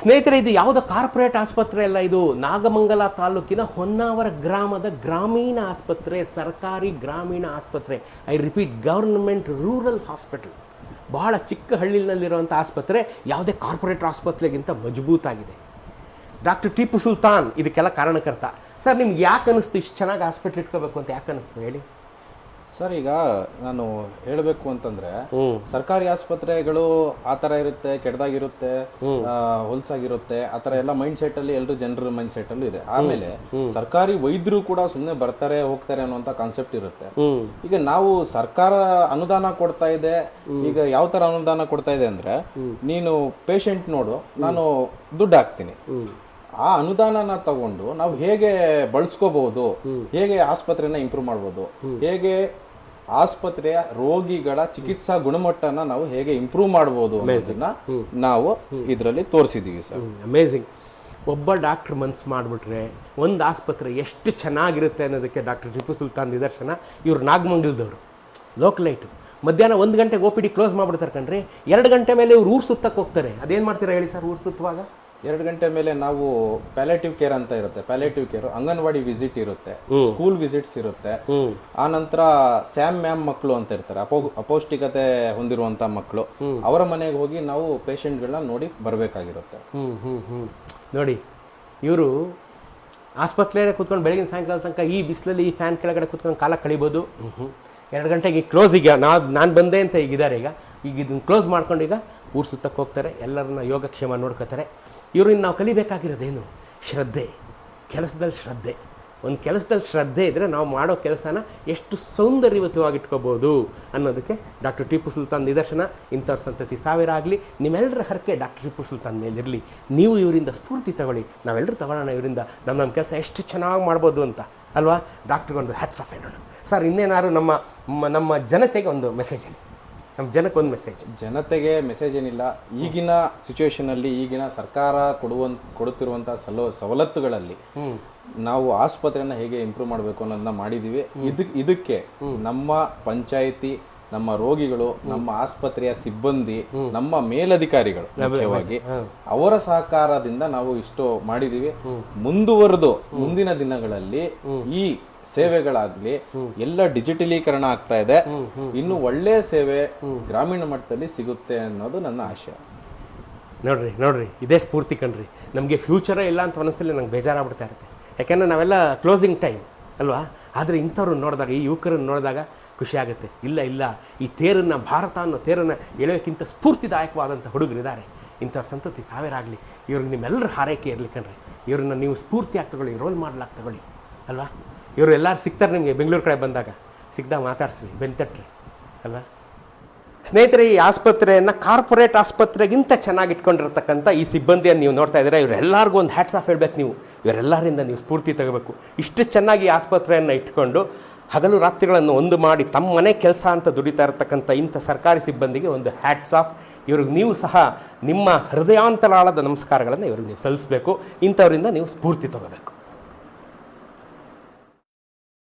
ಸ್ನೇಹಿತರೆ, ಇದು ಯಾವುದೋ ಕಾರ್ಪೊರೇಟ್ ಆಸ್ಪತ್ರೆ ಅಲ್ಲ, ಇದು ನಾಗಮಂಗಲ ತಾಲೂಕಿನ ಹೊನ್ನಾವರ ಗ್ರಾಮದ ಗ್ರಾಮೀಣ ಆಸ್ಪತ್ರೆ, ಸರ್ಕಾರಿ ಗ್ರಾಮೀಣ ಆಸ್ಪತ್ರೆ. I repeat, government rural hospital. ಬಹಳ ಚಿಕ್ಕ ಹಳ್ಳಿನಲ್ಲಿರುವಂಥ ಆಸ್ಪತ್ರೆ, ಯಾವುದೇ ಕಾರ್ಪೊರೇಟ್ ಆಸ್ಪತ್ರೆಗಿಂತ ಮಜಬೂತಾಗಿದೆ. ಡಾಕ್ಟರ್ ಟಿಪ್ಪು ಸುಲ್ತಾನ್ ಇದಕ್ಕೆಲ್ಲ ಕಾರಣಕರ್ತ. ಸರ್, ನಿಮ್ಗೆ ಯಾಕೆ ಅನ್ನಿಸ್ತು ಇಷ್ಟು ಚೆನ್ನಾಗಿ ಹಾಸ್ಪಿಟ್ಲ್ ಇಟ್ಕೋಬೇಕು ಅಂತ? ಯಾಕೆ ಅನ್ನಿಸ್ತು ಹೇಳಿ ಸರ್. ಈಗ ನಾನು ಹೇಳಬೇಕು ಅಂತಂದ್ರೆ, ಸರ್ಕಾರಿ ಆಸ್ಪತ್ರೆಗಳು ಆ ತರ ಇರುತ್ತೆ, ಕೆಟ್ಟದಾಗಿರುತ್ತೆ, ಹೊಲ್ಸಾಗಿರುತ್ತೆ, ಆ ತರ ಎಲ್ಲ ಮೈಂಡ್ ಸೆಟ್ ಅಲ್ಲಿ ಎಲ್ಲರೂ ಜನರ ಮೈಂಡ್ ಸೆಟ್ ಅಲ್ಲೂ ಇದೆ. ಆಮೇಲೆ ಸರ್ಕಾರಿ ವೈದ್ಯರು ಕೂಡ ಸುಮ್ಮನೆ ಬರ್ತಾರೆ ಹೋಗ್ತಾರೆ ಅನ್ನುವಂತ ಕಾನ್ಸೆಪ್ಟ್ ಇರುತ್ತೆ. ಈಗ ನಾವು ಸರ್ಕಾರ ಅನುದಾನ ಕೊಡ್ತಾ ಇದೆ. ಈಗ ಯಾವ ತರ ಅನುದಾನ ಕೊಡ್ತಾ ಇದೆ ಅಂದ್ರೆ, ನೀನು ಪೇಷಂಟ್ ನೋಡು, ನಾನು ದುಡ್ಡು ಹಾಕ್ತೀನಿ. ಆ ಅನುದಾನನ ತಗೊಂಡು ನಾವು ಹೇಗೆ ಬಳಸ್ಕೋಬಹುದು, ಹೇಗೆ ಆಸ್ಪತ್ರೆನ ಇಂಪ್ರೂವ್ ಮಾಡ್ಬೋದು, ಹೇಗೆ ಆಸ್ಪತ್ರೆಯ ರೋಗಿಗಳ ಚಿಕಿತ್ಸಾ ಗುಣಮಟ್ಟನ ನಾವು ಹೇಗೆ ಇಂಪ್ರೂವ್ ಮಾಡಬಹುದು ಅನ್ನೋದನ್ನ ನಾವು ಇದರಲ್ಲಿ ತೋರಿಸಿದೀವಿ ಸರ್. ಅಮೇಝಿಂಗ್. ಒಬ್ಬ ಡಾಕ್ಟರ್ ಮನ್ಸು ಮಾಡಿಬಿಟ್ರೆ ಒಂದು ಆಸ್ಪತ್ರೆ ಎಷ್ಟು ಚೆನ್ನಾಗಿರುತ್ತೆ ಅನ್ನೋದಕ್ಕೆ ಡಾಕ್ಟರ್ ಟಿಪ್ಪು ಸುಲ್ತಾನ್ ನಿದರ್ಶನ. ಇವ್ರು ನಾಗಮಂಗಲದವರು, ಲೋಕಲೈಟು. ಮಧ್ಯಾಹ್ನ 1 ಗಂಟೆಗೆ OPD ಕ್ಲೋಸ್ ಮಾಡ್ಬಿಡ್ತಾರೆ ಕಣ್ರಿ. 2 ಗಂಟೆ ಮೇಲೆ ಇವ್ರು ಊರು ಸುತ್ತಕ್ಕೆ ಹೋಗ್ತಾರೆ. ಅದೇನು ಮಾಡ್ತೀರಾ ಹೇಳಿ ಸರ್? ಊರು ಸುತ್ತುವಾಗ 2 ಗಂಟೆ ಮೇಲೆ ನಾವು ಪ್ಯಾಲೇಟಿವ್ ಕೇರ್ ಅಂತ ಇರುತ್ತೆ. ಪ್ಯಾಲೇಟಿವ್ ಕೇರ್ ಅಂಗನವಾಡಿ ವಿಸಿಟ್ ಇರುತ್ತೆ, ಸ್ಕೂಲ್ ವಿಸಿಟ್ಸ್ ಇರುತ್ತೆ. ಆ ನಂತರ ಸ್ಯಾಮ್ ಮ್ಯಾಮ್ ಮಕ್ಕಳು ಅಂತ ಇರ್ತಾರೆ, ಅಪೌಷ್ಟಿಕತೆ ಹೊಂದಿರುವಂತ ಮಕ್ಕಳು. ಅವರ ಮನೆಗೆ ಹೋಗಿ ನಾವು ಪೇಷಂಟ್ಗಳನ್ನ ನೋಡಿ ಬರಬೇಕಾಗಿರುತ್ತೆ. ನೋಡಿ, ಇವರು ಆಸ್ಪತ್ರೆಯಲ್ಲೇ ಕೂತ್ಕೊಂಡು ಬೆಳಗಿನ ಸಾಯಂಕಾಲ ತನಕ ಈ ಬಿಸಿಲಲ್ಲಿ ಈ ಫ್ಯಾನ್ ಕೆಳಗಡೆ ಕೂತ್ಕೊಂಡು ಕಾಲ ಕಳಿಬೋದು. 2 ಗಂಟೆಗೆ ಕ್ಲೋಸ್. ಈಗ ನಾನು ಬಂದೆ ಅಂತ ಈಗಿದ್ದಾರೆ. ಈಗ ಇದನ್ನು ಕ್ಲೋಸ್ ಮಾಡ್ಕೊಂಡು ಈಗ ಊರು ಸುತ್ತಕ್ಕೆ ಹೋಗ್ತಾರೆ, ಎಲ್ಲರನ್ನ ಯೋಗಕ್ಷೇಮ ನೋಡ್ಕೋತಾರೆ. ಇವ್ರಿಂದ ನಾವು ಕಲಿಬೇಕಾಗಿರೋದೇನು? ಶ್ರದ್ಧೆ. ಕೆಲಸದಲ್ಲಿ ಶ್ರದ್ಧೆ. ಒಂದು ಕೆಲಸದಲ್ಲಿ ಶ್ರದ್ಧೆ ಇದ್ದರೆ ನಾವು ಮಾಡೋ ಕೆಲಸನ ಎಷ್ಟು ಸೌಂದರ್ಯಯುತವಾಗಿಟ್ಕೋಬೋದು ಅನ್ನೋದಕ್ಕೆ ಡಾಕ್ಟರ್ ಟಿಪ್ಪು ಸುಲ್ತಾನ್ ನಿದರ್ಶನ. ಇಂಥವ್ರ ಸಂತತಿ ಸಾವಿರ ಆಗಲಿ. ನಿಮ್ಮೆಲ್ಲರ ಹರಕೆ ಡಾಕ್ಟರ್ ಟಿಪ್ಪು ಸುಲ್ತಾನ್ ಮೇಲಿರಲಿ. ನೀವು ಇವರಿಂದ ಸ್ಫೂರ್ತಿ ತಗೊಳ್ಳಿ. ನಾವೆಲ್ಲರೂ ತಗೊಳ್ಳೋಣ ಇವರಿಂದ. ನಮ್ಮ ಕೆಲಸ ಎಷ್ಟು ಚೆನ್ನಾಗಿ ಮಾಡ್ಬೋದು ಅಂತ ಅಲ್ವಾ? ಡಾಕ್ಟ್ರಿಗೊಂದು ಹ್ಯಾಟ್ಸ್ ಆಫ್ ಹೇಳೋಣ. ಸರ್, ಇನ್ನೇನಾದ್ರು ನಮ್ಮ ಜನತೆಗೆ ಒಂದು ಮೆಸೇಜ್ ಹೇಳಿ. ನಮ್ಮ ಜನಕ್ಕೆ ಒಂದು ಮೆಸೇಜ್. ಜನತೆಗೆ ಮೆಸೇಜ್ ಏನಿಲ್ಲ. ಈಗಿನ ಸಿಚುವೇಶನ್ ಅಲ್ಲಿ, ಈಗಿನ ಸರ್ಕಾರ ಕೊಡುತ್ತಿರುವಂತಹ ಸವಲತ್ತುಗಳಲ್ಲಿ ನಾವು ಆಸ್ಪತ್ರೆಯನ್ನ ಹೇಗೆ ಇಂಪ್ರೂವ್ ಮಾಡಬೇಕು ಅನ್ನೋದನ್ನ ಮಾಡಿದೀವಿ. ಇದಕ್ಕೆ ನಮ್ಮ ಪಂಚಾಯಿತಿ, ನಮ್ಮ ರೋಗಿಗಳು, ನಮ್ಮ ಆಸ್ಪತ್ರೆಯ ಸಿಬ್ಬಂದಿ, ನಮ್ಮ ಮೇಲಧಿಕಾರಿಗಳು ಮುಖ್ಯವಾಗಿ ಅವರ ಸಹಕಾರದಿಂದ ನಾವು ಇಷ್ಟು ಮಾಡಿದೀವಿ. ಮುಂದುವರೆದು ಮುಂದಿನ ದಿನಗಳಲ್ಲಿ ಈ ಸೇವೆಗಳಾಗ್ಲಿ ಎಲ್ಲ ಡಿಜಿಟಲೀಕರಣ ಆಗ್ತಾ ಇದೆ. ಇನ್ನು ಒಳ್ಳೆಯ ಸೇವೆ ಗ್ರಾಮೀಣ ಮಟ್ಟದಲ್ಲಿ ಸಿಗುತ್ತೆ ಅನ್ನೋದು ನನ್ನ ಆಶಯ. ನೋಡ್ರಿ ಇದೇ ಸ್ಫೂರ್ತಿ ಕಣ್ರಿ. ನಮಗೆ ಫ್ಯೂಚರೇ ಇಲ್ಲ ಅಂತ ಮನಸ್ಸಲ್ಲಿ ನಂಗೆ ಬೇಜಾರಾಗ್ಬಿಡ್ತಾ ಇರುತ್ತೆ. ಯಾಕೆಂದರೆ ನಾವೆಲ್ಲ ಕ್ಲೋಸಿಂಗ್ ಟೈಮ್ ಅಲ್ವಾ? ಆದರೆ ಇಂಥವ್ರನ್ನ ನೋಡಿದಾಗ, ಈ ಯುವಕರನ್ನು ನೋಡಿದಾಗ ಖುಷಿ ಆಗುತ್ತೆ. ಇಲ್ಲ, ಈ ತೇರನ್ನು, ಭಾರತ ಅನ್ನೋ ತೇರನ್ನು ಎಳೆಯೋಕ್ಕಿಂತ ಸ್ಫೂರ್ತಿದಾಯಕವಾದಂಥ ಹುಡುಗರಿದ್ದಾರೆ. ಇಂಥವ್ರ ಸಂತತಿ ಸಾವಿರ ಆಗಲಿ. ಇವ್ರಿಗೆ ನಿಮ್ಮೆಲ್ಲರ ಹಾರೈಕೆ ಇರಲಿ ಕಣ್ರಿ. ಇವ್ರನ್ನ ನೀವು ಸ್ಫೂರ್ತಿಯಾಗಿ ತಗೊಳ್ಳಿ, ರೋಲ್ ಮಾಡಲಾಗಿ ತಗೊಳ್ಳಿ ಅಲ್ವಾ? ಇವರು ಎಲ್ಲರೂ ಸಿಗ್ತಾರೆ ನಿಮಗೆ. ಬೆಂಗಳೂರು ಕಡೆ ಬಂದಾಗ ಸಿಗ್ದಾಗ ಮಾತಾಡಿಸ್ರಿ, ಬೆಂತಟ್ರಿ ಅಲ್ವಾ? ಸ್ನೇಹಿತರೆ, ಈ ಆಸ್ಪತ್ರೆಯನ್ನು ಕಾರ್ಪೊರೇಟ್ ಆಸ್ಪತ್ರೆಗಿಂತ ಚೆನ್ನಾಗಿ ಇಟ್ಕೊಂಡಿರ್ತಕ್ಕಂಥ ಈ ಸಿಬ್ಬಂದಿಯನ್ನು ನೀವು ನೋಡ್ತಾ ಇದ್ದೀರಾ. ಇವರೆಲ್ಲರಿಗೂ ಒಂದು ಹ್ಯಾಟ್ಸ್ ಆಫ್ ಹೇಳಬೇಕು ನೀವು. ಇವರೆಲ್ಲರಿಂದ ನೀವು ಸ್ಫೂರ್ತಿ ತಗೋಬೇಕು. ಇಷ್ಟು ಚೆನ್ನಾಗಿ ಆಸ್ಪತ್ರೆಯನ್ನು ಇಟ್ಕೊಂಡು ಹಗಲು ರಾತ್ರಿಗಳನ್ನು ಒಂದು ಮಾಡಿ ತಮ್ಮ ಮನೆ ಕೆಲಸ ಅಂತ ದುಡಿತಾ ಇರತಕ್ಕಂಥ ಇಂಥ ಸರ್ಕಾರಿ ಸಿಬ್ಬಂದಿಗೆ ಒಂದು ಹ್ಯಾಟ್ಸ್ ಆಫ್. ಇವ್ರಿಗೆ ನೀವು ಸಹ ನಿಮ್ಮ ಹೃದಯಾಂತರಾಳದ ನಮಸ್ಕಾರಗಳನ್ನು ಇವ್ರಿಗೆ ನೀವು ಸಲ್ಲಿಸಬೇಕು. ಇಂಥವರಿಂದ ನೀವು ಸ್ಫೂರ್ತಿ ತಗೋಬೇಕು.